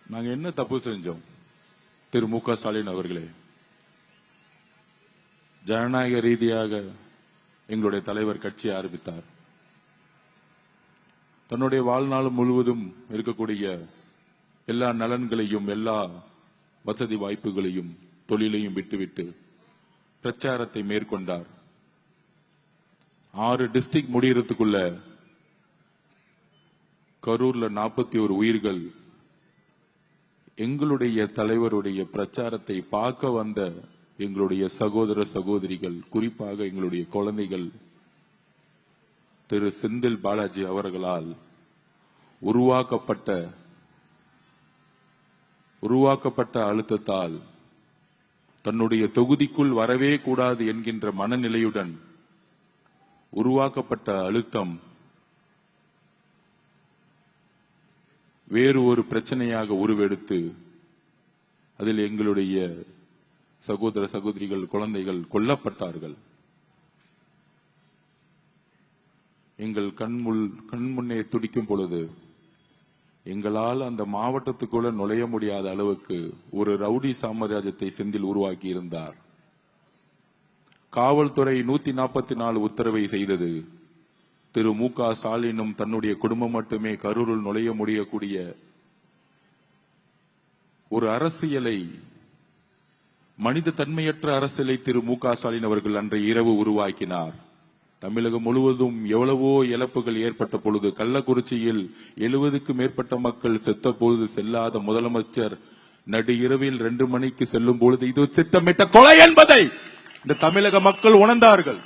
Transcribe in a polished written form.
நாங்க என்ன தப்பு செஞ்சோம்? திரு மு.க. ஸ்டாலின் அவர்களே, ஜனநாயக ரீதியாக எங்களுடைய தலைவர் கட்சி ஆரம்பித்தார். தன்னுடைய வாழ்நாள் முழுவதும் இருக்கக்கூடிய எல்லா நலன்களையும், எல்லா வசதி வாய்ப்புகளையும், தொழிலையும் விட்டுவிட்டு பிரச்சாரத்தை மேற்கொண்டார். 6 டிஸ்ட்ரிக்ட் முடியறதுக்குள்ள கரூர்ல 41 உயிர்கள் எங்களுடைய தலைவருடைய பிரச்சாரத்தை பார்க்க வந்த எங்களுடைய சகோதர சகோதரிகள், குறிப்பாக எங்களுடைய குழந்தைகள் திரு செந்தில் பாலாஜி அவர்களால் உருவாக்கப்பட்ட அழுத்தத்தால் தன்னுடைய தொகுதிக்குள் வரவே கூடாது என்கின்ற மனநிலையுடன் உருவாக்கப்பட்ட அழுத்தம் வேறு ஒரு பிரச்சனையாக உருவெடுத்து அதில் எங்களுடைய சகோதர சகோதரிகள், குழந்தைகள் கொல்லப்பட்டார்கள். எங்கள் கண்முன்னே துடிக்கும் பொழுது எங்களால் அந்த மாவட்டத்துக்குள்ள நுழைய முடியாத அளவுக்கு ஒரு ரவுடி சாம்ராஜ்யத்தை செந்தில் உருவாக்கி இருந்தார். காவல்துறை 144 உத்தரவை செய்தது. திரு மு.க. ஸ்டாலினும் தன்னுடைய குடும்பம் மட்டுமே கரூரில் நுழைய முடியக்கூடிய ஒரு அரசியலை, மனித தன்மையற்ற அரசியலை திரு மு.க. ஸ்டாலின் அவர்கள் அன்றைய இரவு உருவாக்கினார். தமிழகம் முழுவதும் எவ்வளவோ இழப்புகள் ஏற்பட்ட பொழுது, கள்ளக்குறிச்சியில் 70க்கும் மேற்பட்ட மக்கள் செத்த பொழுது செல்லாத முதலமைச்சர் நடு இரவில் 2 மணிக்கு செல்லும் பொழுது இது திட்டமிட்ட கொலை என்பதை இந்த தமிழக மக்கள் உணர்ந்தார்கள்.